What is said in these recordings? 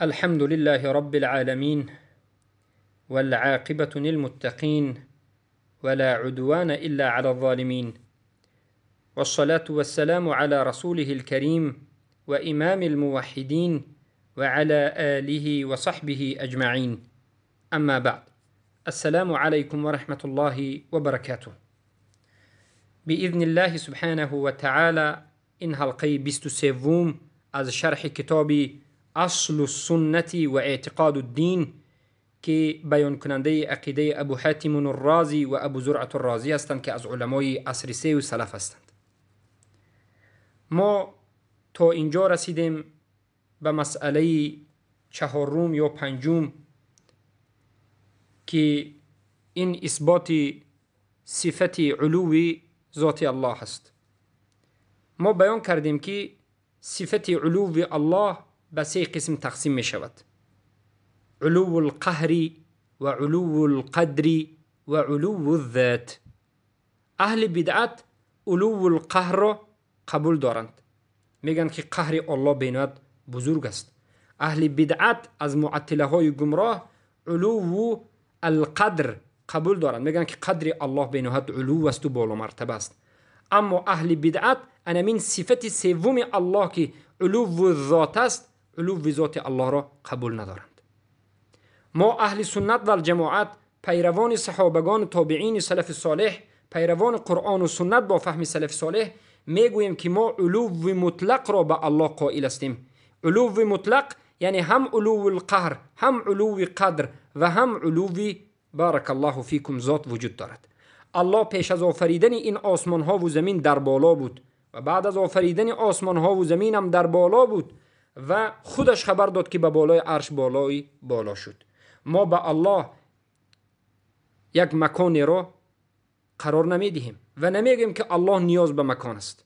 الحمد لله رب العالمين والعاقبة للمتقين ولا عدوان إلا على الظالمين والصلاة والسلام على رسوله الكريم وإمام الموحدين وعلى آله وصحبه أجمعين. أما بعد، السلام عليكم ورحمة الله وبركاته. بإذن الله سبحانه وتعالى این حلقه 23 از شرح کتاب اصل السنة و اعتقاد الدین که بیان کننده عقیده ابو حاتم الرازی و ابو زرعة الرازی هستند که از علمای عصر 3 و سلف هستند. ما تا اینجا رسیدیم به مسئله چهارم یا پنجم که این اثبات صفت علوی ذات الله هست. ما بیان کردیم که صفت علو الله به 3 قسم تقسیم می شود: علو القهر و علو القدر و علو الذات. اهل بدعت علو القهر را قبول دارند، میگن که قهر الله بینات بزرگ است. اهل بدعت از معطله های گمراه علو القدر قبول دارند، میگن که قدر الله بینات علو است و بالا مرتبه است. اما اهل بدعت انمین صفت سوم الله که علو ذات است، علو ذات الله را قبول ندارند. ما اهل سنت و الجماعت پیروان صحابگان و تابعین سلف صالح، پیروان قرآن و سنت با فهم سلف صالح، میگوییم که ما علو مطلق را به الله قائل هستیم. علو مطلق یعنی هم علو القهر، هم علو قدر و هم علو بارک الله فیکم ذات وجود دارد. الله پیش از آفریدن این آسمان ها و زمین در بالا بود و بعد از آفریدن آسمان ها و زمین هم در بالا بود و خودش خبر داد که به بالای عرش بالا شد. ما به الله یک مکانی را قرار نمیدیم و نمیگیم که الله نیاز به مکان است.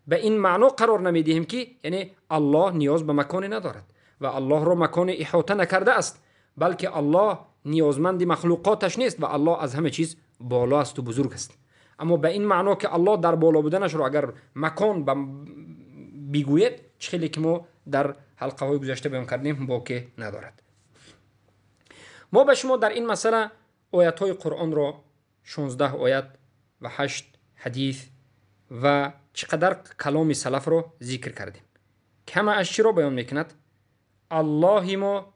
به این معنا قرار نمیدیم که یعنی الله نیاز به مکانی ندارد و الله را مکان احاطه نکرده است، بلکه الله نیازمند مخلوقاتش نیست و الله از همه چیز بالا است و بزرگ است. اما به این معنا که الله در بالا بودنش رو اگر مکان بگوید، چخیلی که ما در حلقه های گذشته بیان کردیم باقی ندارد. ما به شما در این مسئله آیات های قرآن را 16 آیت و 8 حدیث و چقدر کلام سلف را ذکر کردیم که همه از چی را بیان میکند؟ الله ما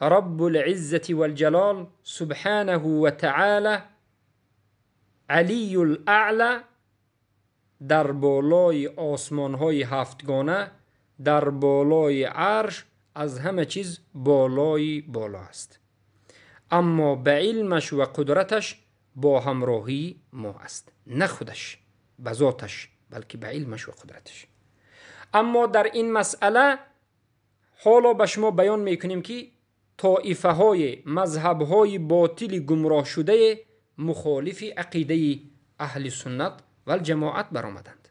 رب العزة والجلال سبحانه وتعالى علی الاعلى در بالای آسمان های هفتگانه، در بالای عرش، از همه چیز بالا است. اما به علمش و قدرتش با همراهی ما است، نه خودش به ذاتش بلکه به علمش و قدرتش. اما در این مسئله حالا به شما بیان میکنیم که طائفه های مذهب های باطل گمراه شده مخالف عقیده اهل سنت و الجماعت برآمدند،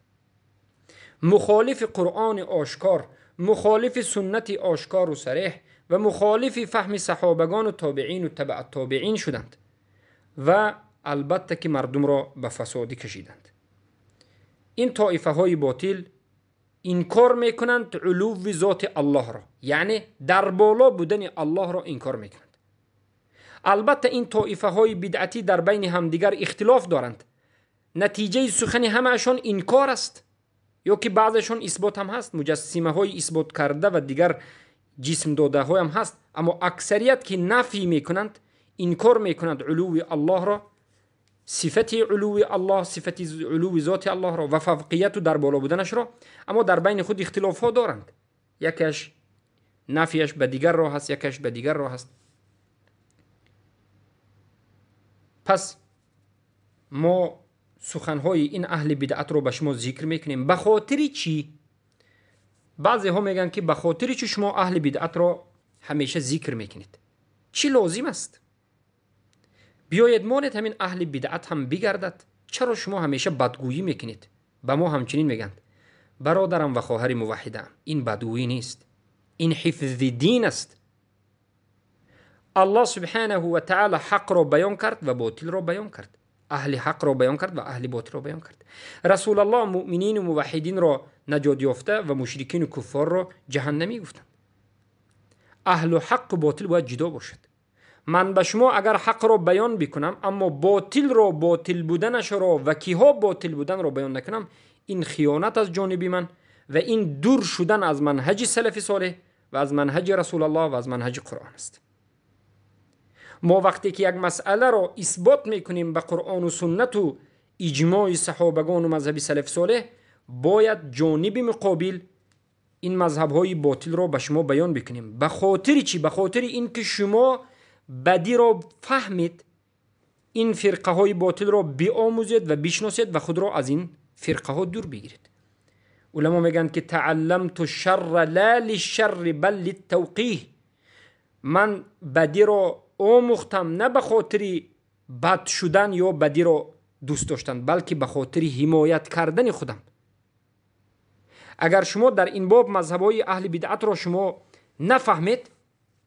مخالف قرآن آشکار، مخالف سنت آشکار و صریح و مخالف فهم صحابگان و تابعین و تبع التابعین شدند و البته که مردم را به فسادی کشیدند. این طائفه های باطل انکار میکنند علو ذات الله را، یعنی در بالا بودن الله را انکار میکنند. البته این طائفه های بدعتی در بین همدیگر اختلاف دارند. نتیجه سخن همهشان انکار است یا که بعضشان اثبات هم هست، مجسمه های اثبات کرده و دیگر جسم داده های هم هست، اما اکثریت که نفی میکنند، انکار میکنند علو الله را، صفت علو الله، صفت علو ذات الله را و فوقیت و در بالا بودنش را، اما در بین خود اختلاف ها دارند. یکش نفیش به دیگر راه هست، یکش به دیگر راه هست. پس ما سخنهای این اهل بدعت رو به شما ذکر میکنیم. به خاطر چی؟ بعضی ها میگن که به خاطر چی شما اهل بدعت رو همیشه ذکر میکنید؟ چی لازم است؟ بیاید مانند همین اهل بدعت هم بگردد. چرا شما همیشه بدگویی میکنید؟ به ما همچنین میگند. برادرم و خواهر موحدم، این بدگویی نیست، این حفظ دین است. الله سبحانه و تعالی حق را بیان کرد و باطل را بیان کرد، اهل حق را بیان کرد و اهل باطل را بیان کرد. رسول الله مؤمنین و موحدین را نجات یافته و مشرکین و کفار را جهنمی گفتند. اهل و حق و باطل باید جدا باشد. من به شما اگر حق را بیان بکنم اما باطل را، باطل بودنش را و کیها باطل بودن را بیان نکنم، این خیانت از جانب من و این دور شدن از منهج سلف صالح و از منهج رسول الله و از منهج قرآن است. ما وقتی که یک مسئله را اثبات میکنیم به قرآن و سنت و اجماع صحابگان و مذهب سلف صالح، باید جانب مقابل این مذهب های باطل را به شما بیان بکنیم. به خاطر چی؟ به خاطر این که شما بدی را فهمید، این فرقه های باطل را بیاموزید و بشناسید و خود را از این فرقه ها دور بگیرید. علما میگن که تعلمت الشر لا للشر بل للتوقیه. من بدی را آموختم نه به خاطر بد شدن یا بدی را دوست داشتن، بلکه به خاطر حمایت کردن خودم. اگر شما در این باب مذهب‌های اهل بدعت را شما نفهمید،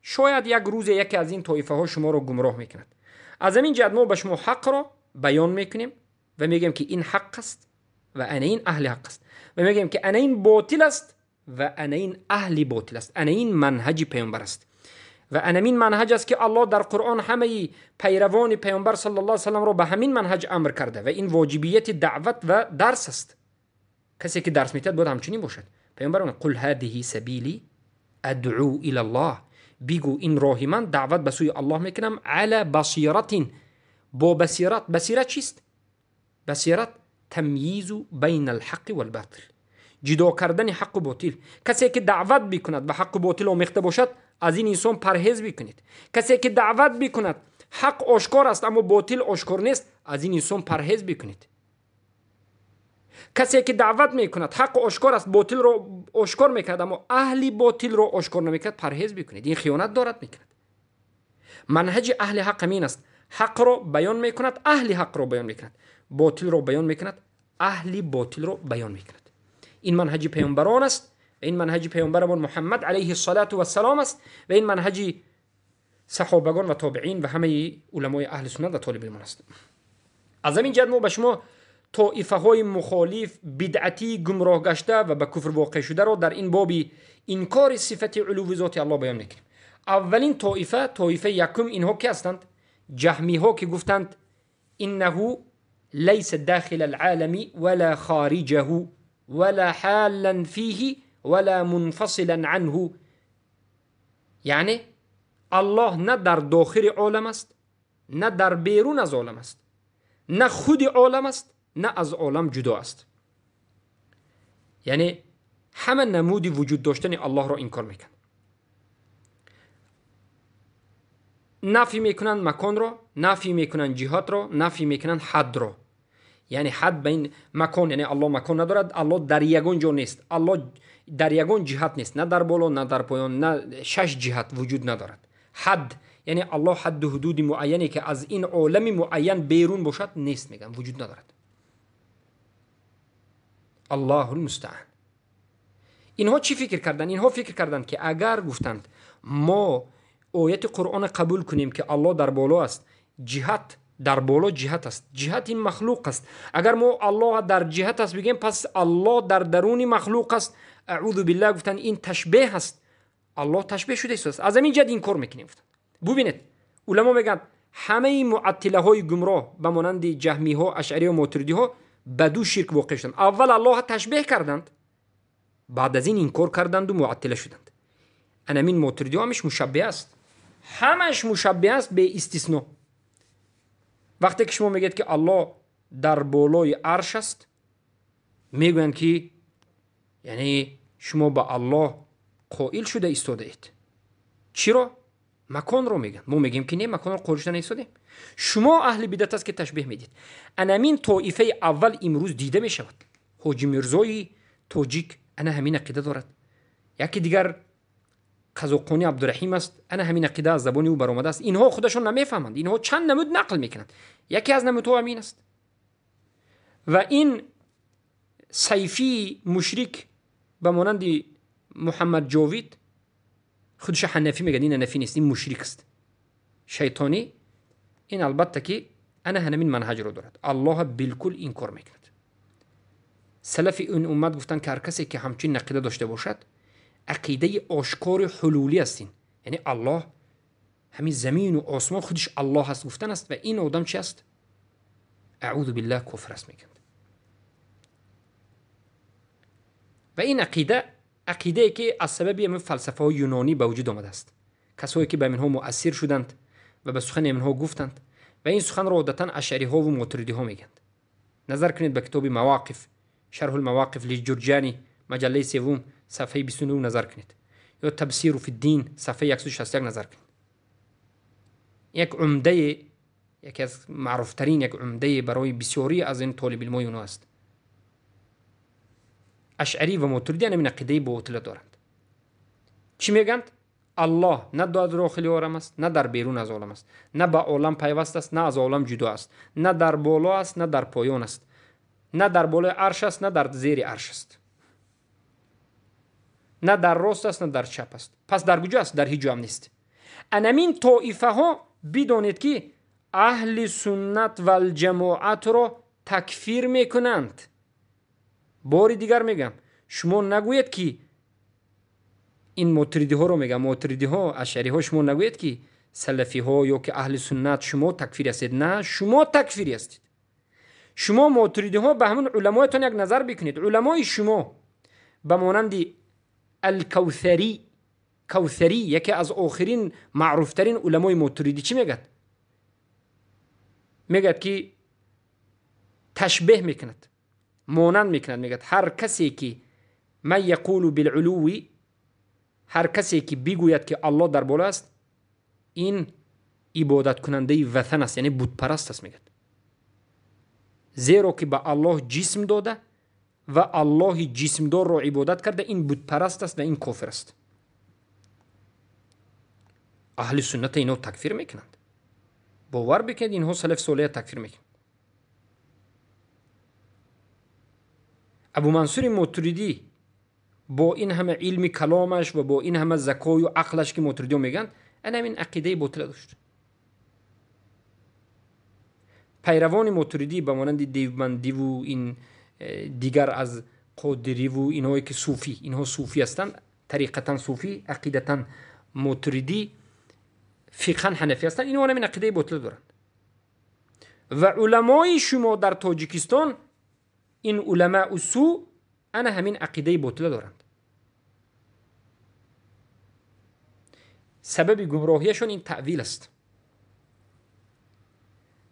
شاید یک روز یکی از این طایفه ها شما را گمراه میکند. از همین جهت ما به شما حق را بیان میکنیم و میگیم که این حق است و انا این اهل حق است، و میگیم که انا این باطل است و انا این اهل باطل است، انا این منهج پیامبر است و انا این منهج است که الله در قرآن همه پیروان پیامبر صلی الله علیه و سلم را به همین منهج امر کرده و این واجبیت دعوت و درس است. کسی که درس میدهد باید همچنین باشد. پیامبر میگه قل هذه سبیلی ادعو الی الله، بگو این راه من دعوت به سوی الله میکنم، علی بصیرت، با بصیرت. بصیرت چیست؟ بصیرت تمییز بین الحق والباطل، جدا کردن حق و باطل. کسی که دعوت بکند به حق و باطل آمیخته باشد، از این انسان پرهیز بکنید. کسی که دعوت بکند حق آشکار است اما باطل آشکار نیست، از این انسان پرهیز بکنید. کسی که دعوت میکند حق آشکار است، باطل را آشکار میکند اما اهل باطل را آشکار نمیکند، پرهیز بکنید. این خیانت دارد میکند. منهج اهل حق همین است، حق را بیان میکند، اهل حق را بیان میکند، باطل را بیان میکند، اهل باطل را بیان میکند. این منهج پیامبران است، این منهج پیامبرمان محمد علیه الصلاة و السلام است و این منهج صحابگان و تابعین و همه علمای اهل سنت و طالبین است. از همین جهت ما به شما طائفه های مخالف بدعتی گمراه گشته و به کفر واقع شده را در این بابی انکار صفت علو ذات الله بیان میکنیم. اولین طائفه یکم اینها که هستند؟ جهمی ها که گفتند انه لیس داخل العالم ولا خارجه ولا حالا فيه ولا منفصلا عنه، یعنی الله نه در داخل عالم است نه در بیرون از عالم است، نه خود عالم است نه از عالم جدا است. یعنی همه نمودی وجود داشتن الله را انکار میکنن. نفی میکنن مکان را، نفی میکنن جهات را، نفی میکنن حد را. یعنی حد بین مکان، یعنی الله مکان ندارد، الله در یگان جا نیست، الله در یگان جهت نیست، نه در بالا نه در پایان، نه 6 جهت وجود ندارد. حد یعنی الله حد و حدود معینی که از این عالم معین بیرون باشد نیست، میگن وجود ندارد. الله المستعان. اینها چی فکر کردن؟ اینها فکر کردن که اگر گفتند ما آیت قرآن قبول کنیم که الله در بالا است، جهت در بالا جهت است، جهت این مخلوق است، اگر ما الله در جهت است بگیم پس الله در درون مخلوق است، اعوذ بالله گفتن این تشبیه است، الله تشبیه شده است. از همین جد این کار میکنیم. ببینید علما میگن همه معطله های گمراه به مانند جهمی ها، اشعری و ماتریدی ها به دو شرک واقع شدند. اول الله تشبیه کردند، بعد از این انکار کردند و معطله شدند. همین ماتریدی ها همش مشبه است، همش مشبه است به استثناء. وقتی که شما میگید که الله در بالای عرش است، میگویند که یعنی شما به الله قائل شده ایستاده اید. چرا؟ مکان رو میگن. ما میگیم که نه، مکان رو قائل شده نیستادیم. شما اهل بدعت است که تشبیه میدید. انامین طائفه اول امروز دیده میشود. حاجی میرزای تاجیک انا همین عقیده دارد. یکی دیگر قزاقانی عبدالرحیم است، انا همین عقیده از زبان او برآمده است. اینها خودشون نمیفهمند. اینها چند نمود نقل میکنند. یکی از نمودها همین است. و این صیفی مشرک به مانند محمد جاوید، خودش حنفی میگه، این حنفی نیست، این مشرک است، شیطانی. این البته که انا همین منهج رو دارد. الله بالکل این کار میکند. سلف این امت گفتن که هر کسی که همچین عقیده داشته باشد، عقیده آشکار حلولی است. یعنی الله همین زمین و آسمان خودش الله هست گفتن است و این آدم چی است؟ اعوذ بالله کفر است میگند. و این عقیده ای که از سبب همین فلسفه های یونانی به وجود آمده است. کسایی که به منها مؤثر شدند و به سخن منها گفتند و این سخن را عادتا اشعری ها و ماتریدی ها میگند. نظر کنید به کتاب مواقف، شرح المواقف لجرجانی، مجله سوم صفحه 29 نظر کنید، یا تبصیر فی الدین صفحه 161 نظر کنید. یک عمده، یکی از معروفترین یک عمده برای بسیاری از این طالب علمای اونها است. اشعری و ماتریدی همین عقیده باطل دارند. چی میگند؟ الله نه در داخل عالم است، نه در بیرون از عالم است، نه به عالم پیوست است، نه از عالم جدا است، نه در بالا است، نه در پایان است، نه در بالای عرش است، نه در زیر عرش است، نه در راست است، نه در چپ است. پس در کجا است؟ در هیچ جا هم نیست. انمین طائفه ها بدانید که اهل سنت و الجماعت را تکفیر میکنند. باری دیگر میگم، شما نگوید که این ماتریدی ها رو میگم، ماتریدی ها، اشعری ها، شما نگوید که سلفی ها یا که اهل سنت شما تکفیری هستید. نه، شما تکفیری هستید. شما ماتریدی ها به همون علمایتان یک نظر بکنید. علمای شما به مانند الکوثری، کوثری یکی از آخرین معروفترین علمای ماتریدی چی میگد؟ میگد که تشبیه میکند، مانند میکند. میگد هر کسی که من یقول بالعلوی، هر کسی که بگوید که الله در بالا است، این عبادت کننده وثن است، یعنی بت پرست است. میگد زیرا که به الله جسم داده و الله جسم دار را عبادت کرده، این بت پرست است و این کافر است. اهل سنت اینو تکفیر میکنند. باور بکنید اینها سلف صالح تکفیر میکنند. ابو منصور ماتریدی با این همه علم کلامش و با این همه ذکای و عقلش که ماتریدی میگن، این عقیده باطل داشت. پیروان ماتریدی به مانند دیوبندی و این دیگر از قادری و اینهایی که صوفی، اینها صوفی هستند، طریقتا صوفی، عقیدتا ماتریدی، فقها حنفی هستند، اینها همین عقیده باطل دارند. و علمای شما در تاجیکستان، این علماء السوء، انا همین عقیده باطل دارند. سبب گمراهیشون این تعویل است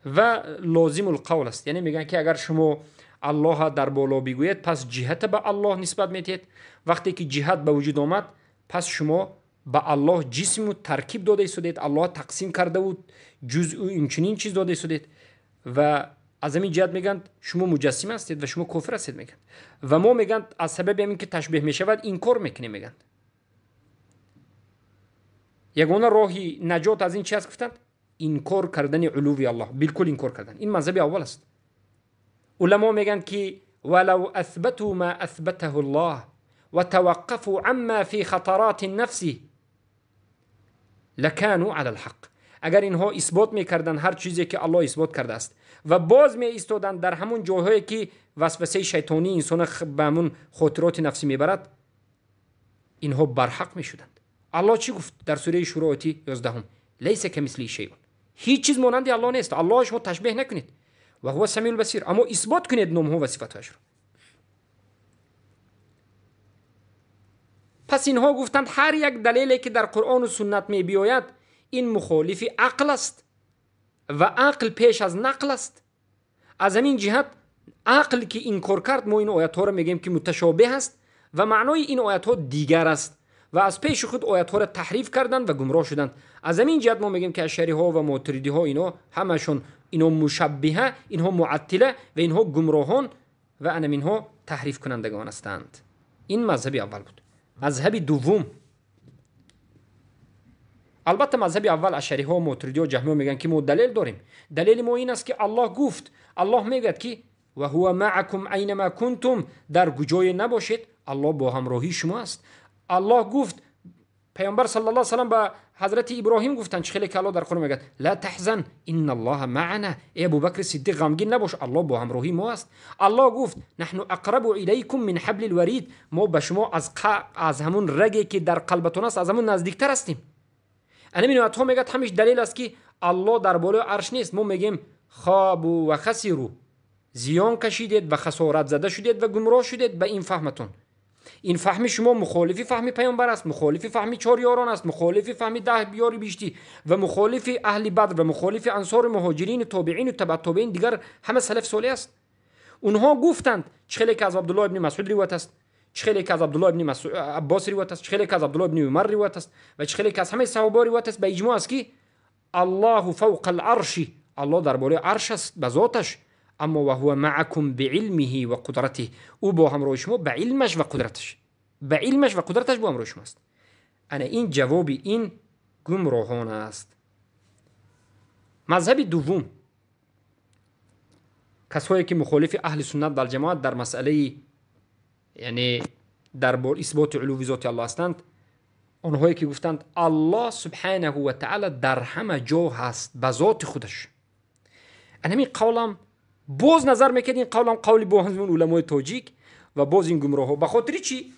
و لازم القول است. یعنی میگن که اگر شما الله در بالا بگوید، پس جهت به الله نسبت میدید. وقتی که جهت به وجود آمد، پس شما به الله جسم و ترکیب داده شدید. الله تقسیم کرده و جزء این چنین چیز داده شدید و از همین جهت میگن شما مجسم هستید و شما کافر هستید. میگن و ما میگن از سبب همین که تشبیه میشود انکار میکنیم. میگن یگانه راهی نجات از این چی است گفتند؟ انکار کردن علوی الله، بالکل انکار کردن. این مذهب اول است. علما میگن که ولو اثبتوا ما اثبته الله وتوقفوا عما في خطرات النفس لكانوا على الحق. اگر اینها اثبات میکردن هر چیزی که الله اثبات کرده است و باز می ایستادن در همون جاهایی که وسوسه شیطانی انسان به همون خاطرات نفسی میبرد، اینها برحق میشدند. الله چی گفت در سوره شورى 11؟ لیس کمثله شیء. هیچ چیز مانند الله نیست. الله شما تشبیه نکنید و هو السمیع البصیر، اما اثبات کنید نام‌ها و صفاتش را. پس اینها گفتند هر یک دلیلی که در قرآن و سنت می بیاید، این مخالف عقل است و عقل پیش از نقل است. از همین جهت عقل که انکار کرد، ما این آیات ها را میگیم که متشابه است و معنای این آیات ها دیگر است و از پیش خود آیات ها را تحریف کردند و گمراه شدند. از همین جهت ما میگیم که اشعری ها و ماتریدی ها اینا همشون اینا مشبهه، اینها معطله و اینها گمراهان و اینها تحریف کنندگان هستند. این مذهب اول بود. مذهب دوم، البته مذهب اول اشعری ها و ماتریدی ها و جهمی ها میگن که ما دلیل داریم. دلیل ما این است که الله گفت، الله میگه که و هو معکم اینما کنتم، در کجای نباشید الله با همراهی شما است. الله گفت، پیامبر صلی الله علیه و سلم به حضرت ابراهیم گفتن، خیلی که الله در قرآن میگه لا تحزن ان الله معنا، ای ابوبکر صدیق غمگین نباش، الله با همراهی ما است. الله گفت نحن اقرب الیکم من حبل الورید، ما به شما از همون رگی که در قلبتون است از همون نزدیکتر هستیم. همین ها میگه همیش دلیل است که الله در بالای عرش نیست. ما میگیم خابوا و خسروا، زیان کشیدید و خسارت زده شدید و گمراه شدید. به این فهمتون، این فهم شما مخالفی فهم پیامبر است، مخالفی فهم چهار یاران است، مخالفی فهم 10 بیار بیشتی و مخالفی اهل بدر و مخالفی انصار مهاجرین تابعین و تبع تابعین دیگر همه سلف صالح است. اونها گفتند چخیلی که از عبدالله ابن مسعود روایت است، چخیلی که از عبدالله ابن عباس روایت است، چخیلی که از عبدالله ابن عمر روایت است و چخیلی که از همه صحابه روایت است، به اجماع است که الله فوق العرش، الله در بالای عرش است به ذاتش، اما و هو معکم بعلمه و قدرته، او با همراه شما به علمش و قدرتش، به علمش و قدرتش با همراه شما است. انا این جواب این گمراهان است. مذهب دوم، کسایی که مخالف اهل سنت و جماعت در مسئله یعنی در بار اثبات علو ذات الله هستند، آنهایی که گفتند الله سبحانه و تعالی در همه جا هست به ذات خودش. انا همین قولم باز نظر میکرد این قولم قولی با همون علمای تاجیک و باز این گمراه ها. بخاطر چی؟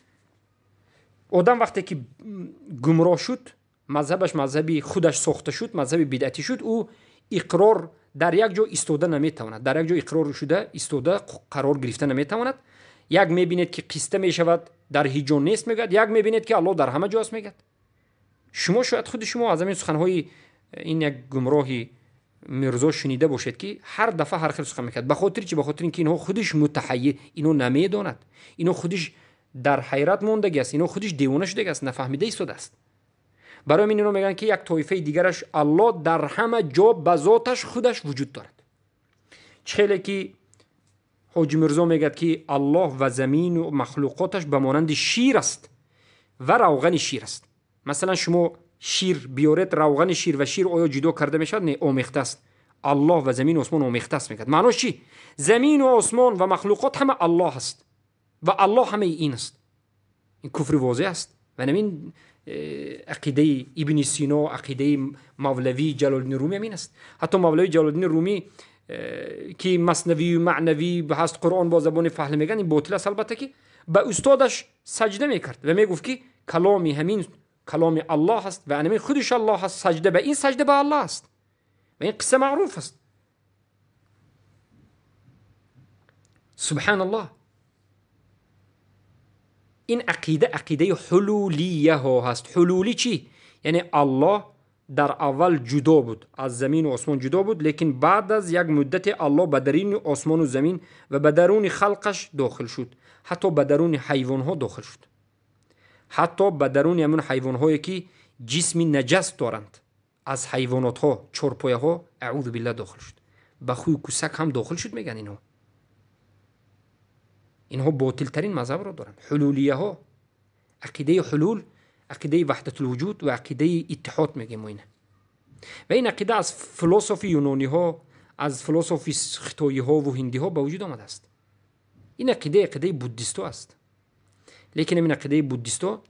آدم وقتی که گمراه شد، مذهبش مذهبی خودش ساخته شد، مذهبی بدعتی شد، او اقرار در یک جا ایستاده نمیتواند، در یک جا اقرار شده ایستاده قرار گرفته نمیتواند. یک میبینید که قسطه میشود در هیچ جا نیست میگد، یک میبینید که الله در همه جاست میگد. شما شاید خود شما از این سخنهای این یک گمراهی میرزا شنیده باشید که هر دفعه هر خیلی سخن میکرد. بخاطر چی؟ بخاطر اینکه اینها خودش متحیر، اینو نمیداند، اینو خودش در حیرت مونده است، اینو خودش دیوانه شده است، نفهمیده ایستاده است. برای اینو میگن که یک طایفه دیگرش الله در همه جا به ذاتش خودش وجود دارد. چخیلی که حاجی میرزا میگه که الله و زمین و مخلوقاتش به مانند شیر است و روغن شیر است. مثلا شما شیر بیارید، روغن شیر و شیر آیا جدا کرده میشد؟ نه، آمیخته است. الله و زمین و آسمان آمیخته است میگه. معناش چی؟ زمین و آسمان و مخلوقات همه الله است و الله همه این است. این کفر واضح است. و همین عقیده ابن سینا، عقیده مولوی جلال الدین رومی همین است. حتی مولوی جلال الدین رومی که مثنوی و معنوی هست، قرآن با زبان فهل میگن، این باطل است البته، که به استادش سجده میکرد و میگفت که کلامی همین کلام الله هست و همین خودش الله هست، سجده به این سجده به الله است و این قصه معروف است. سبحان الله. این عقیده حلولیه ها هست. حلولی چی؟ یعنی الله در اول جدا بود، از زمین و آسمان جدا بود، لیکن بعد از یک مدت الله به درون آسمان و زمین و به درون خلقش داخل شد، حتی به درون حیوان ها داخل شد، حتی به درون همون حیوان هایی که جسم نجس دارند، از حیوانات ها، چرپایه ها، اعوذ بالله داخل شد، به خوی کوسک هم داخل شد. میگن اینها باطل ترین مذهب را دارند. حلولیه ها، عقیده حلول، عقیده وحدت الوجود و عقیده اتحاد میگیم ما اینه. و این عقیده از فلسفی یونانی ها، از فلسفی خطایی ها و هندی ها به وجود آمده است. این عقیده بودیستا است. لیکن این عقیده بودیستا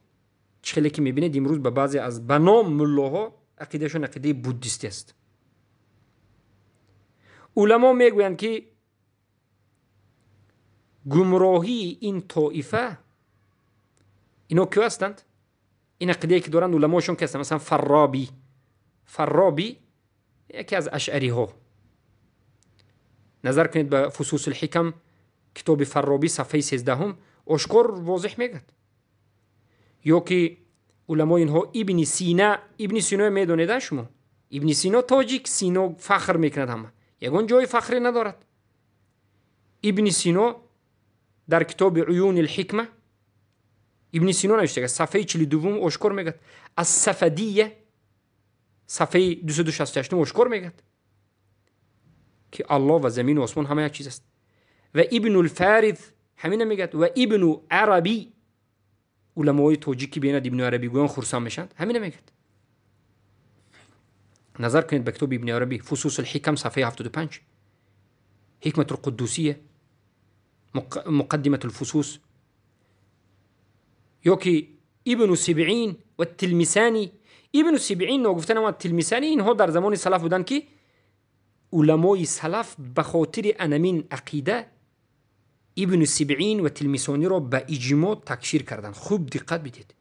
چخیلی که میبینید امروز به بعضی از بنام ملاها عقیدهشون عقیده بودیستی است. علما میگویند که گمراهی این طائفه اینا کی هستند؟ این عقیده که دارند علماشون که هستند. مثلا فارابی یکی از اشعری ها، نظر کنید به فصوص الحکم، کتاب فارابی صفحه 13 آشکار واضح میگه. یا که علمای اینها ابن سینا میدونید شما؟ ابن سینا تاجیک، سینا فخر میکند، همه یگان جای فخری ندارد. ابن سینا در کتاب عیون الحکمه ابن سینا نوشته صفحه 42 آشکار میگه. از صفدیه صفحه 268 آشکار میگه که الله و زمین و آسمان همه یک چیز است. و ابن الفارض همین میگه. و ابن عربی، علمای تاجیکی بیند ابن عربی گویان خرسان میشن، همین میگه. نظر کنید به کتاب ابن عربی فصوص الحکم صفحه 75، حکمت القدوسیه، مقدمة الفصوص. یا که ابن سبعین و التلمسانی، ابن سبعین و گفتن و التلمسانی، اینها در زمان سلف بودن که علمای سلف به خاطر انمین عقیده ابن سبعین و تلمسانی را به اجماع تکفیر کردند. خوب دقت بدید،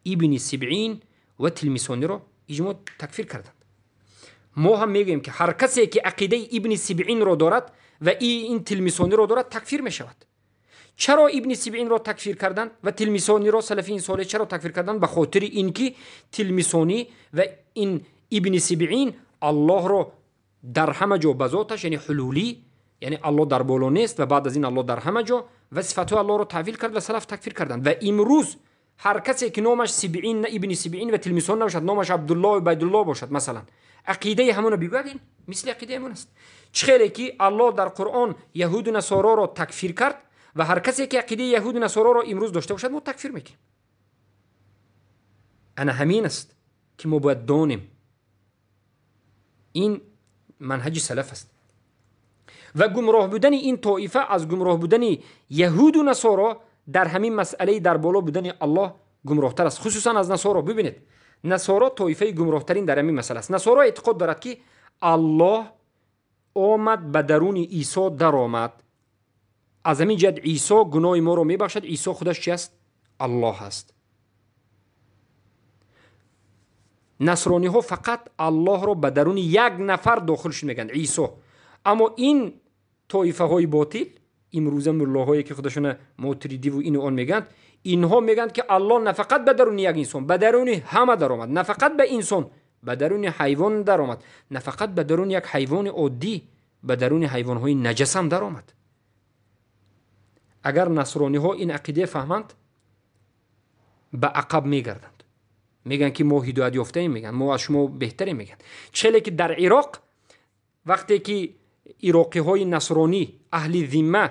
ابن سبعین و تلمسانی را اجماع تکفیر کردند. ما هم میگیم که هر کسی که عقیده ابن سبعین رو دارد و این تلمیسانی رو دارد تکفیر میشود. چرا ابن سبعین رو تکفیر کردند و تلمیسانی رو سلفیین صالح چرا تکفیر کردند؟ به خاطر اینکه تلمیسانی و این ابن سبعین الله رو در همه جا به ذاتش، یعنی حلولی، یعنی الله در بالا نیست و بعد از این الله در همه جا، و صفات الله رو تعویل کرد و سلف تکفیر کردند. و امروز هر کسی که نامش سبعین نه ابن سبعین و تلمیسان نباشد، نامش عبدالله و عبیدالله باشد مثلا، عقیده همون رو بگوید، مثل عقیده همون است. چه خیلی که الله در قرآن یهود و نصارا رو تکفیر کرد و هر کسی که عقیده یهود و نصارا رو امروز داشته باشد ما تکفیر میکنیم. انا همین است که ما باید دانیم این منهج سلف است. و گمراه بودن این طایفه از گمراه بودن یهود و نصارا در همین مسئله در بالا بودن الله گمراه تر است، خصوصا از نصارا. ببینید نصارا طایفه گمراه ترین در همین مسئله است. نصارا اعتقاد دارد که الله آمد به درون عیسی در آمد، از همین جد عیسی گناه ما رو میبخشد. عیسی خودش چی است؟ الله است. نصرانی ها فقط الله رو به درون یک نفر داخلش میگن، عیسی. اما این طایفه های باطل امروزه ملاهایی که خودشون ماتریدی و اینو آن میگن، اینها میگن که الله نه فقط به درون یک انسان، به درون همه در آمد، نه فقط به انسان، به درون حیوان در آمد، نه فقط به درون یک حیوان عادی، به درون حیوان های نجس هم در آمد. اگر نصرانی ها این عقیده فهمند به عقب میگردند، میگن که ما هدایت یافته ایم، میگن ما از شما بهتریم، میگن. چه که در عراق وقتی که عراقی های نصرانی اهل ذمه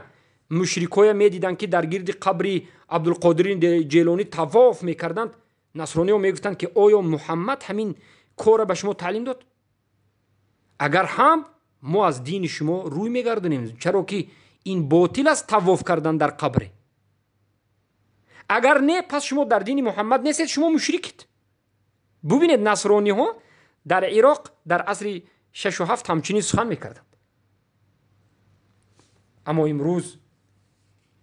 مشرکای میدیدن که در گرد قبر عبدالقادر جیلانی طواف میکردند، نصرانی ها میگفتند که آیا محمد همین کار به شما تعلیم داد؟ اگر هم ما از دین شما روی میگردونیم، چرا که این باطل است طواف کردن در قبر. اگر نه پس شما در دین محمد نیستید، شما مشرکید. ببینید نصرانی ها در عراق در عصر 6 و 7 همچنین سخن میکردند. اما امروز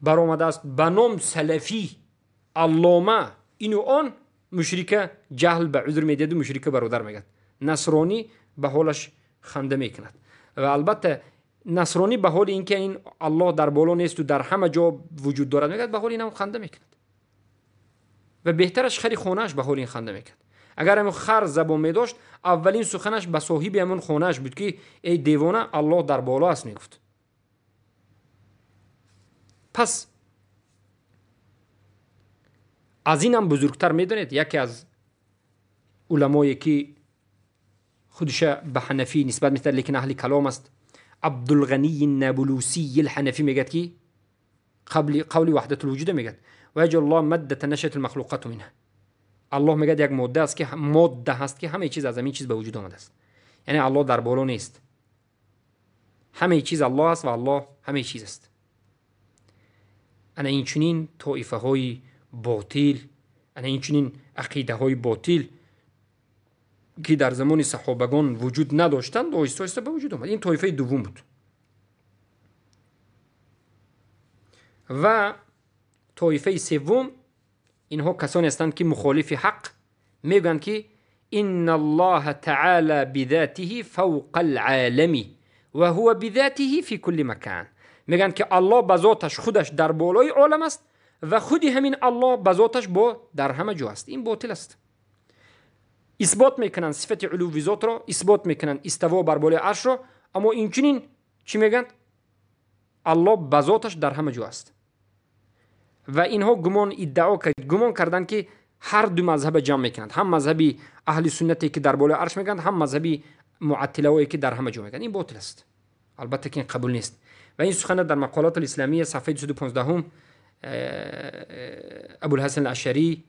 برآمده است به نام سلفی، علامه، اینو آن، مشرک جهل به عذر میدید و مشرک برادر میگد. نصرانی به حالش خنده میکند. و البته نصرانی به حال اینکه این الله در بالا نیست و در همه جا وجود دارد میگد، به حال اینم خنده میکند. و بهترش خری خونهش به حال این خنده میکرد. اگر همون خر زبان میداشت، اولین سخنش به صاحب همون خونهش بود که ای دیوانه، الله در بالا است میگفت. پس از اینم بزرگتر میدونید یکی از علمایی که خودش به حنفی نسبت میده لیکن اهل کلام است، عبدالغنی نابلوسی الحنفی، میگد که قول وحدت الوجود میگد و اجل الله ماده نشأت المخلوقات منه. الله میگد یک ماده است که ماده هست که همه چیز از همین چیز به وجود آمده است. یعنی الله در بالا نیست، همه چیز الله است و الله همه چیز است. انا این چنین طایفه های باطل، انا این چنین عقیده های باطل که در زمان صحابگان وجود نداشتند آهسته آهسته به وجود آمد. این طایفه دوم بود. و طایفه سوم اینها کسانی هستند که مخالف حق، میگن که ان الله تعالی بذاته فوق العالم و هو بذاته فی کل مکان. میگن که الله به ذاتش خودش در بالای عالم است و خودی همین الله به ذاتش در همه جا است. این باطل است. اثبات میکنن صفت علو ذات را، اثبات میکنن استوا بر بالای عرش را، اما این چنین چی میگن؟ الله به ذاتش در همه جا است. و اینها گمان کردن که هر دو مذهب جمع میکنند، هم مذهبی اهل سنتی که در بالای عرش میگن، هم مذهبی معطله‌ای که در همه جا میگن. این باطل است. البته که این قبول نیست. و این سخن در مقالات الاسلامیه صفحه 215 ابوالحسن الاشعری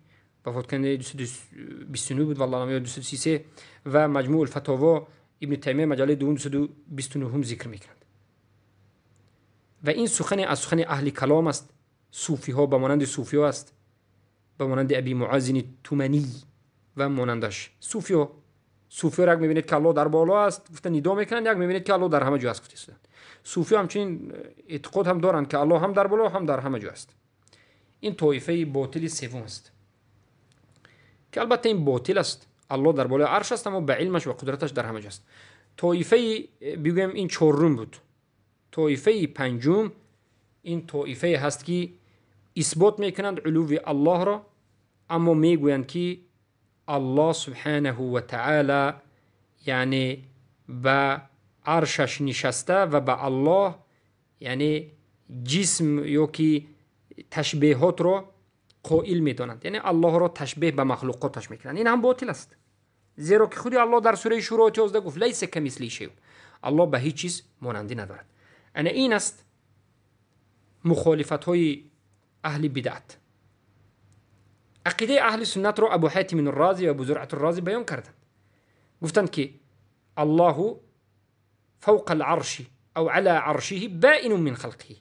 وفات کننده 229 بود والله نمیاد 233 و مجموع الفتاوا ابن تیمیه مجله 229 ذکر میکنند. و این سخن از سخن اهل کلام است. صوفی ها به مانند صوفی ها است، به مانند ابی معاذ تومنی و مانندش. صوفی ها را میبینید که الله در بالا است گفتن ندا میکنند، یک میبینید که الله در همه جا است گفته. صوفی ها همچنین اعتقاد هم دارند که الله هم در بالا هم در همه جا است. این طایفه باطل سوم است که البته این باطل است. الله در بالای عرش است، اما به علمش و قدرتش در همه جاست. طایفه بگویم این چهارم بود. طایفه پنجم این طایفه هست که اثبات میکنند علو الله را، اما میگویند که الله سبحانه و تعالی یعنی به عرشش نشسته و به الله یعنی جسم یا که تشبیهات را قائل میدانند، یعنی الله را تشبیه به مخلوقاتش میکنند. این هم باطل است، زیرا که خودی الله در سوره شورى 11 گفت لیس کمثلی شیء، الله به هیچ چیز مانندی ندارد. یعنی این است مخالفت های اهل بدعت. عقیده اهل سنت را ابو حاتم الرازی و ابو زرعة الرازی بیان کردند. گفتند که الله فوق العرش او على عرشه بائن من خلقه،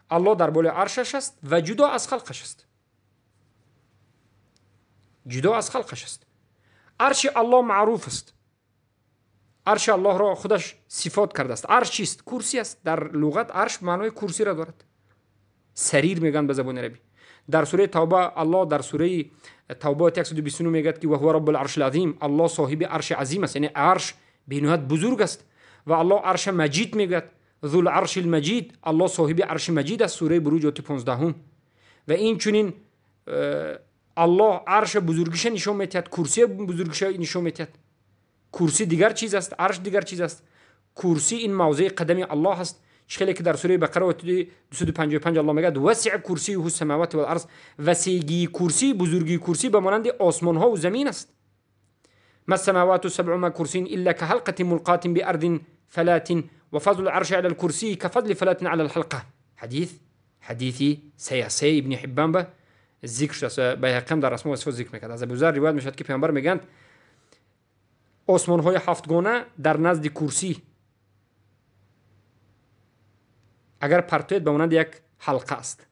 الله در بالای عرشش است و جدا از خلقش است. جدا از خلقش است. عرش الله معروف است. عرش الله را خودش صفات کرده است. عرش چیست؟ کرسی است. در لغت عرش معنای کرسی را دارد. سریر میگن به زبان عربی. در سوره توبه الله در سوره توبه 129 میگه که و هو رب العرش العظیم، الله صاحب عرش عظیم است، یعنی عرش به نهایت بزرگ است. و الله عرش مجید میگه ذو العرش المجید، الله صاحب عرش مجید است، سوره بروج 15. و این چنین الله عرش بزرگیش نشون میدهد، کرسی بزرگیش نشون میدهد. کرسی دیگر چیز است، عرش دیگر چیز است. کرسی این موضع قدم الله است. خیلی که در سوره بقره 255 الله میگه وسع کرسیه السماوات والارض، وسیعی کرسی، بزرگی کرسی به مانند آسمان ها و زمین است. ما السماوات السبع ما کرسی الا كحلقه ملقات بارض فلات وفضل العرش على الكرسي كفضل فلات على الحلقه. حدیثی سیاسی ابن حبان به ذکر شده، بیهقی در اسماء و صفات ذکر میکرد. از ابوذر روایت میشد که پیامبر میگن آسمان های هفتگانه در نزد کرسی اگر پرتویت به مانند یک حلقه است.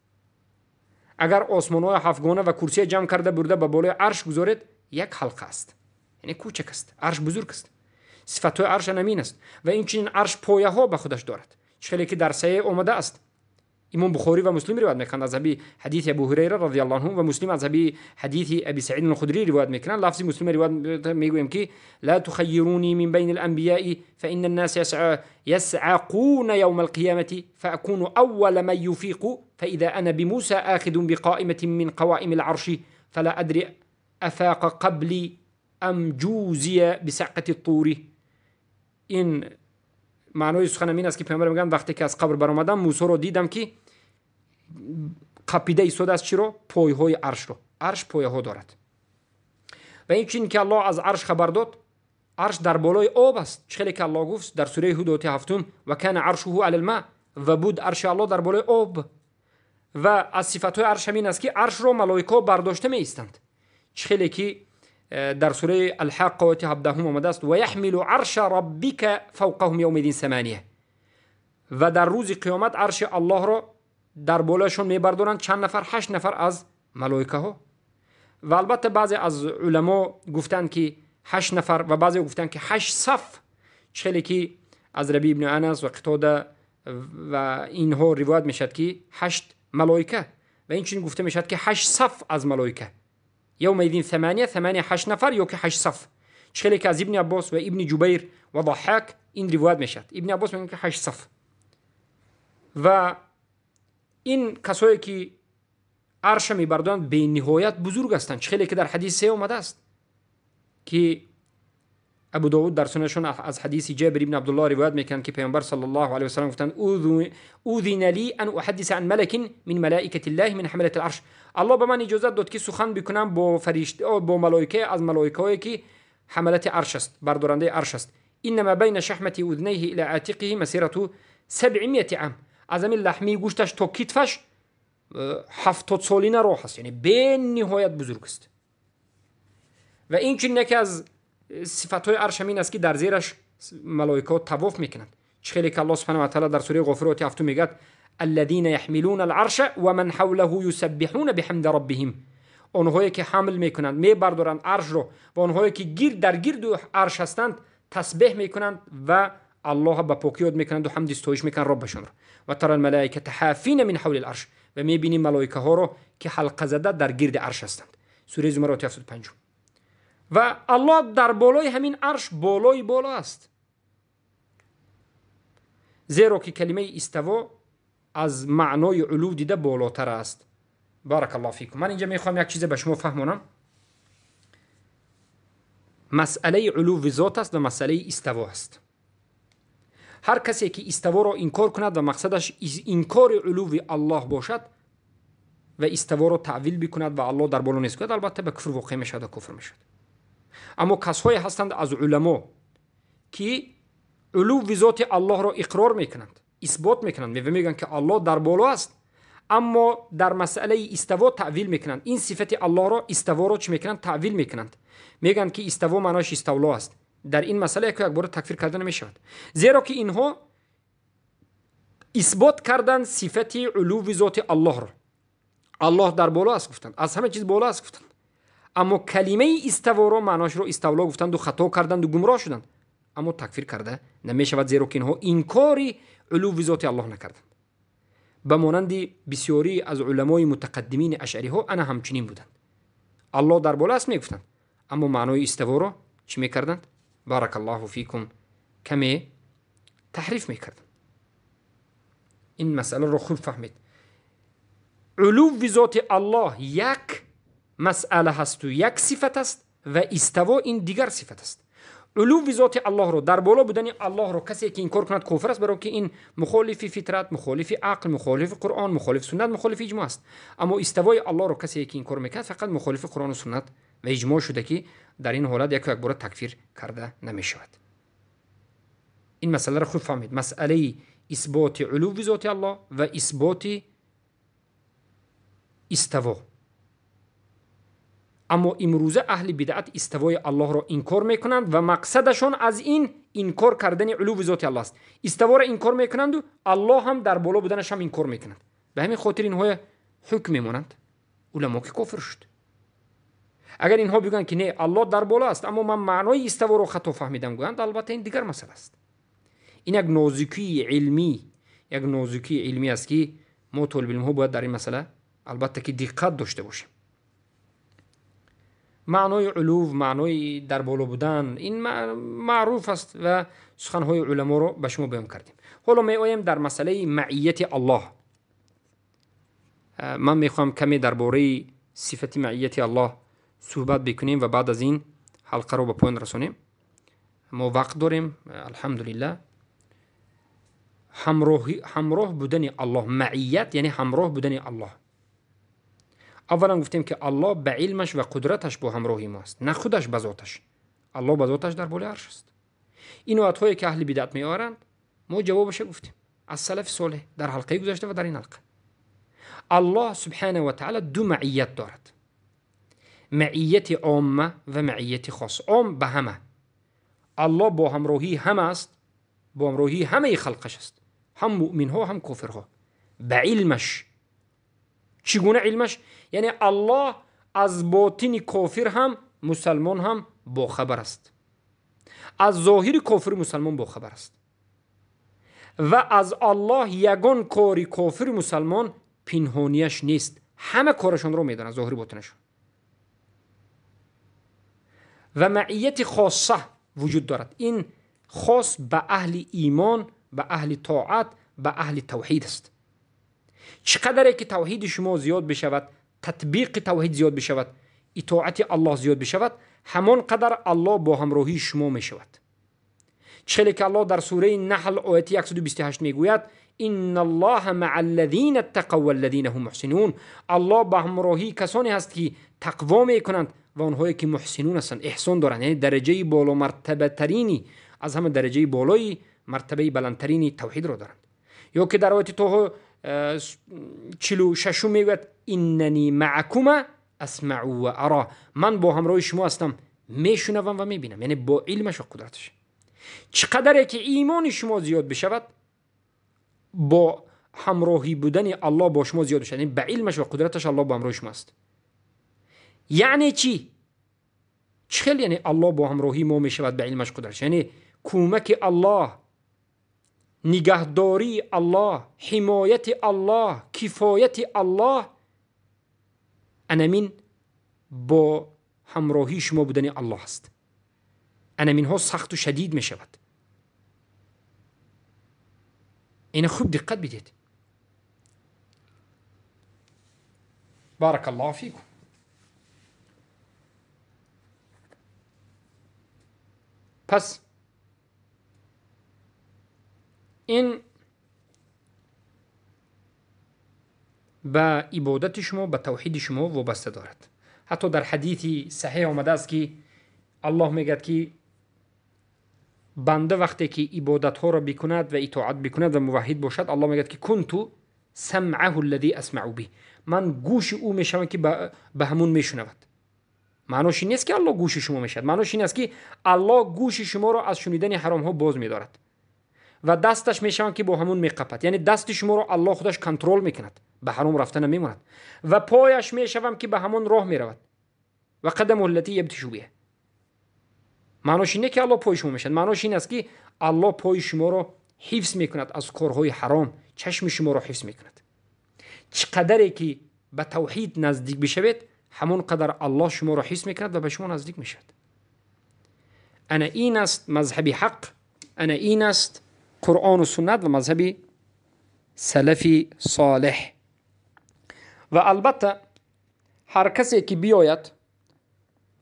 اگر آسمان های هفتگانه و کرسی جمع کرده برده به بالای عرش گذارید، یک حلقه است، یعنی کوچک است. عرش بزرگ است. صفت های عرش نمین است و این چنین عرش پایه ها به خودش دارد. چخیلی که در صحیح آمده است. امام بخاری و مسلم روایت میکنند از حدیث ابو هریره رضی الله عنه و مسلم از حدیث ابی سعید الخدری روایت میکنند. لفظ مسلم روایت میگویم که لا تخيروني من بين الانبياء فان الناس يسعقون يوم القيامه فاكون اول من يفيق فاذا انا بموسى آخذ بقائمه من قوائم العرش فلا ادري افاق قبلي ام جوزي بسعقه الطور. این معنای سخن این است که پیامبر میگن وقتی که از قبر برآمدم موسی رو دیدم که قاپیده ایستاده است. چی رو؟ پایه های عرش رو. عرش پایه ها دارد. و این چیزی که الله از عرش خبر داد، عرش در بالای آب است. خیلی که الله گفت در سوره هود 7 و کان عرشه علی الماء، و بود عرش الله در بالای آب. و از صفات های عرش همین است که عرش رو ملائکه برداشته می ایستند. خیلی که در سوره الحاقه 17 آمده است و یحمل عرش ربک فوقهم یومئذ ثمانیه، و در روز قیامت عرش الله را در بالایشون میبردارند چند نفر؟ 8 نفر از ملائکه ها. و البته بعضی از علما گفتند که 8 نفر و بعضی گفتند که 8 صف، چخیلی که از ربیع ابن انس و قتاده و اینها روایت میشد که 8 ملائکه، و این چنین گفته میشد که 8 صف از ملائکه. یومئذ ثمانیه 8 نفر یا که 8 صف. چخیلی که از ابن عباس و ابن جبیر و ضحاک این روایت میشد. ابن عباس میگه که 8 صف. و این کسایی که عرش میبردند به نهایت بزرگ هستند. خیلی که در حدیث 3 اومده است که ابو داود در سننشون از حدیث جابر ابن عبدالله روایت میکنند که پیامبر صلی الله علیه و سلم گفتند اذن لی ان احدث عن ملک من ملائکه الله من حمله العرش. الله به من اجازه داد که سخن بکنم با فرشته، با ملائکه از ملائکه‌ای که حملت عرش است، بردارنده عرش است. انما بین شحمه اذنیه الى عاتقه مسیره 700 عام. از همین لحمی گوشتش تا کتفش 70 سالینه راه است، یعنی به نهایت بزرگ است. و این چنین یکی از صفات‌های عرش همین است که در زیرش ملائکه طواف میکنند. خیلی که الله سبحانه و تعالی در سوره غافر 7 میگه الذين يحملون العرش ومن حوله يسبحون بحمد ربهم. آنهایی که حمل میکنند، میبردارند عرش رو، و آنهایی که در گرد عرش هستند تسبیح میکنند و الله با پاکی یاد میکنند و حمد ستایش میکنند ربشون رو. و ترى الملائکه حافین من حول العرش، و میبینیم ملائکه ها رو که حلقه زده در گرد عرش هستند. سوره زمرات 75. و الله در بالای همین عرش بالای بالا است، زیرا که کلمه استوا از معنای علو دیده بالاتر است. بارک الله فیکم. من اینجا میخوام یک چیز به شما فهمونم. مسئله علو ذات است و مسئله استوا است. هر کسی که استوا را انکار کند و مقصدش انکار علو الله باشد و استوا را تعویل بکند و الله در بالا نیست کند، البته به کفر واقع میشد و کفر میشد. اما کسایی هستند از علما که علو ذات الله را اقرار میکنند، اثبات میکنند و میگن که الله در بالا است، اما در مسئله استوا تعویل میکنند. این صفت الله را، استوا را چی میکنند؟ تعویل میکنند. میگن که استوا معناش استولا است. در این مسئله که یک بار تکفیر کردن نمیشود، زیرا که اینها اثبات کردن صفت علو ذات الله را. الله در بالا است گفتند، از همه چیز بالا است گفتند، اما کلمه استوا را معناش را استولا گفتند و خطا کردند و گمراه شدند. اما تکفیر کرده نمیشود، زیرا که اینها انکاری علو ذات الله نکردند. به مانند بسیاری از علمای متقدمین اشعری ها انا همچنین بودند. الله در بالا است میگفتند، اما معنای استوا را چی میکردند؟ بارک الله فیکم، کمی تحریف میکردند. این مسئله رو خوب فهمید. علو ذات الله یک مسئله هست و یک صفت است و استوا این دیگر صفت است. علو ذات الله رو، در بالا بودن الله رو، کسی که انکار کند کافر است، برای که این مخالف فطرت، مخالف عقل، مخالف قرآن، مخالف سنت، مخالف اجماع است. اما استوای الله رو کسی که انکار میکرد فقط مخالف قرآن و سنت و اجماع شده که در این حالت یک بار تکفیر کرده نمیشود. این مسئله رو خوب فهمید. مسئله اثبات علو ذات الله و اثبات استوا. اما امروزه اهل بدعت استوای الله را انکار میکنند و مقصدشون از این انکار کردن علو ذات الله است. استوا را انکار میکنند و الله هم در بالا بودنش هم انکار میکنند. به همین خاطر اینها حکم میمونند علما که کافر شد. اگر اینها بگن که نه الله در بالا است اما من معنای استوا رو خطا فهمیدم گویند، البته این دیگر مسئله است. این یک نازکی علمی است که ما طالب علم ها باید در این مسئله البته که دقت داشته باشیم. معنای علو، معنای در بالا بودن، این معروف است و سخنهای علما رو به شما بیان کردیم. حالا می آییم در مسئله معیت الله. من میخوام کمی درباره صفت معیت الله صحبت بکنیم و بعد از این حلقه رو به پایان رسونیم. ما وقت داریم الحمدلله. همراه بودن الله، معیت یعنی همراه بودن الله. اولا گفتیم که الله به علمش و قدرتش با همراهی ماست، نه خودش به ذاتش. الله به ذاتش در بالای عرش است. این آیات‌هایی که اهل بدعت میارند ما جوابش گفتیم از سلف صالح در حلقه گذشته و در این حلقه. الله سبحانه و تعالی دو معیت دارد، معیت عامه و معیت خاص. عام به همه، الله با همراهی همه است، با همراهی همه خلقش است، هم مؤمن ها هم کافر ها. به علمش. چگونه علمش؟ یعنی الله از باطن کافر هم مسلمان هم با خبر است، از ظاهر کافر مسلمان با خبر است و از الله یگان کاری کافر مسلمان پنهانیش نیست، همه کارشان رو میدونن، ظاهر باطنشون. و معیت خاصه وجود دارد. این خاص به اهل ایمان، به اهل طاعت، به اهل توحید است. چقدر که توحید شما زیاد بشود، تطبیق توحید زیاد بشود، اطاعت الله زیاد بشود، همان قدر الله با همراهی شما می شود. چقدر که الله در سوره نحل آیه 128 میگوید ان الله مع الذین اتقوا والذین هم محسنون. الله با همراهی کسانی هست که تقوا میکنند و آنهایی که محسنون هستند، احسان دارند، یعنی درجه بالا مرتبه ترینی از همه درجه بالای مرتبه بلندترینی توحید را دارند. یا که در آیه طه 46 میگوید اننی معکم اسمع و ارا. من با همراه شما هستم، میشنوم و میبینم، یعنی با علمش و قدرتش. چقدر که ایمان شما زیاد بشود، با همراهی بودن الله با شما زیاد بشود، یعنی با علمش و قدرتش الله با همراه شما است. یعنی چی؟ چخیل یعنی الله با همراهی ما میشود به علمش قدرتش، یعنی کمک الله، نگهداری الله، حمایت الله، کفایت الله، انمین با همراهی شما بودن الله است. اینها سخت و شدید می شود. این خوب دقت بدید. بارک الله فیکم. پس این به عبادت شما، به توحید شما وابسته دارد. حتی در حدیثی صحیح آمده است که الله میگد که بنده وقتی که عبادت ها را بکند و اطاعت بکند و موحد باشد، الله میگد که کنتو سمعه الذی اسمع به، من گوش او میشم که به همون میشنود. معناش این نیست که الله گوش شما میشد، معناش این است که الله گوش شما را از شنیدن حرام ها باز میدارد و دستش میشوند که با همون میقپد. یعنی دست شما رو الله خودش کنترل میکند، به حرام رفتن نمیماند. و پایش میشوند که به همون راه میرود و قدم التی یبتشو به. معناش اینه که الله پای شما میشد، معناش این است که الله پای شما رو حفظ میکند از کارهای حرام، چشم شما رو حفظ میکند. چقدری که به توحید نزدیک بشوید، همون قدر الله شما رو حفظ میکند و به شما نزدیک میشد. انا این است مذهب حق، انا این است قرآن و سنت و مذهب سلف صالح. و البته هر کسی که بیاید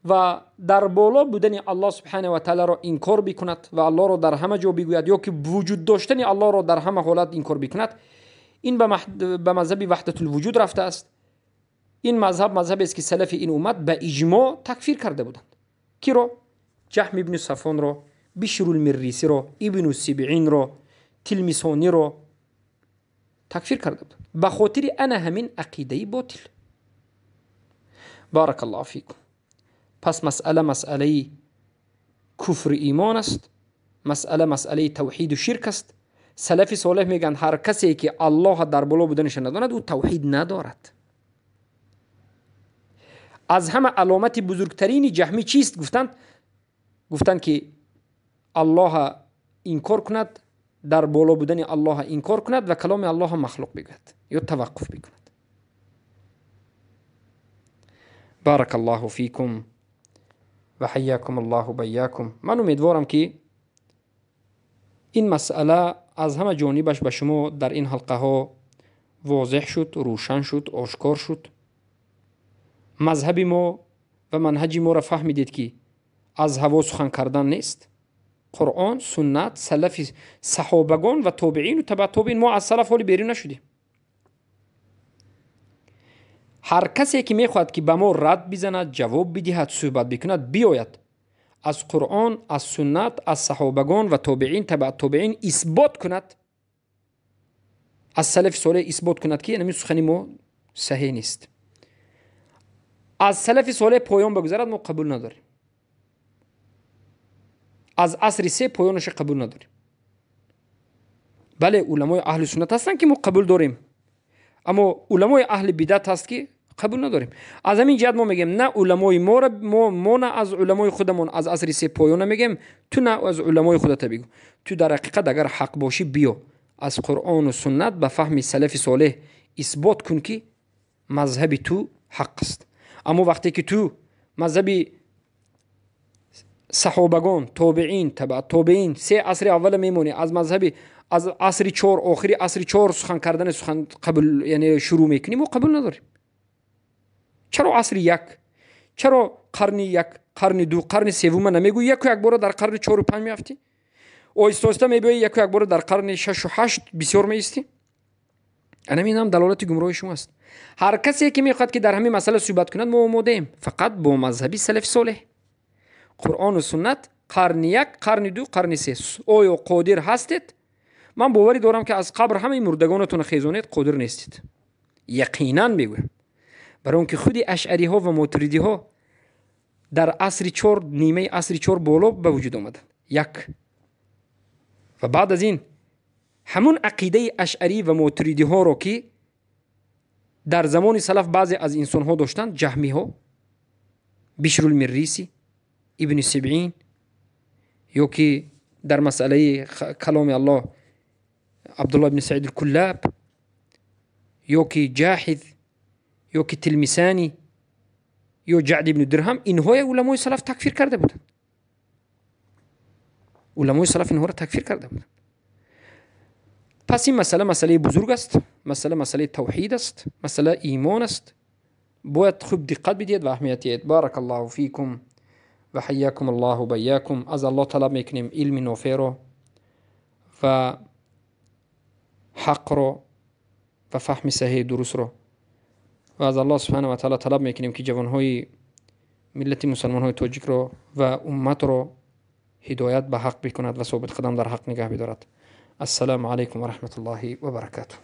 و در بالا بودن الله سبحانه و تعالی را انکار بکند و الله را در همه جا بگوید یا که وجود داشتن الله را در همه حالت انکار بکند، این به مذهب وحدت الوجود رفته است. این مذهب است که سلف این امت به اجماع تکفیر کرده بودند. کی را؟ جهم ابن صفوان را، بشر المریسی را، ابن السبعین را، تلمیسانی را تکفیر کرده بود به خاطر انا همین عقیده باطل. بارک الله فیکم. پس مسئله کفر ایمان است، مسئله توحید و شرک است. سلف صالح میگن هر کسی که الله در بالا بودنش نداند او توحید ندارد. از همه علامت بزرگترین جهمی چیست؟ گفتند که الله انکار کند، در بالا بودن الله انکار کند و کلام الله مخلوق بگوید یا توقف بکند. بارک الله فیکم و حیاکم الله و بیاکم. من امیدوارم که این مسئله از همه جانبش به شما در این حلقه ها واضح شد، روشن شد، آشکار شد. مذهب ما و منهج ما را فهمیدید که از هوا سخن کردن نیست. قرآن، سنت، سلف، صحابگان و تابعین و تبع تابعین، ما از سلف حالی بیرون نشدیم. هر کسی که میخواهد که به ما رد بزند، جواب بدهد، صحبت بکند، بیاید از قرآن، از سنت، از صحابگان و تابعین تبع تابعین اثبات کند، از سلف صالح اثبات کند که این سخن ما صحیح نیست. از سلف صالح پایان بگذارد ما قبول نداریم. از عصر سه پایانش قبول نداریم. بله علمای اهل سنت هستن که ما قبول داریم، اما علمای اهل بدعت هست که قبول نداریم. از همین جهت ما میگیم نه علمای ما نه از علمای خودمون از عصر سه پایان میگیم، تو نه از علمای خودت بگو. تو در حقیقت اگر حق باشی بیا از قرآن و سنت به فهم سلف صالح اثبات کن که مذهب تو حق است. اما وقتی که تو مذهب صحابگان، تابعین، تبع تابعین، سه عصر اول میمونی، از مذهب از عصر 4 آخری عصر 4 سخن کردن سخن قبول یعنی شروع میکنی، ما قبول نداریم. چرا عصر 1؟ چرا قرن 1، قرن 2، قرن 3 نمیگوی یک بار در قرن 4 و 5 میافتی؟ آیستا میگوی یک بار در قرن 6 و 8 بسیار میستی؟ این هم دلالت گمراهی شما است. هر کسی که میخواد که در همین مسئله صحبت کند ما آماده ایم، فقط با مذهب سلف صالح، قرآن و سنت، قرن 1، قرن 2، قرن 3. آیا قادر هستید؟ من باوری دارم که از قبر همه مردگانتون خیزانید قادر نیستید. یقینا میگویم، برای اون که خودی اشعری ها و ماتریدی ها در عصر 4 نیمه عصر 4 بالا به وجود آمدند. 1 و بعد از این همون عقیده اشعری و ماتریدی ها رو که در زمان سلف بعضی از انسان ها داشتند، جهمی ها، بشر المریسی، ابن سبعین، یا که در مسئله کلام الله عبدالله ابن سعید الکلاب، یا که جاحظ، یا که تلمیسانی، یا جعد ابن درهم، اینها علمای سلف تکفیر کرده بودند. علمای سلف اینها را تکفیر کرده بودند. پس این مسئله بزرگ است، مسئله توحید است، مسئله ایمان است. باید خوب دقت بدید و اهمیت. بارک الله فیکم و حیاکم الله و بیاکم. از الله طلب میکنیم علم نافع رو و حق رو و فهم صحیح درست رو، و از الله سبحانه و تعالی طلب میکنیم که جوانهای ملت مسلمان های تاجیک رو و امت رو هدایت به حق بکند و ثابت قدم در حق نگه بدارد. السلام علیکم و رحمت الله و برکاته.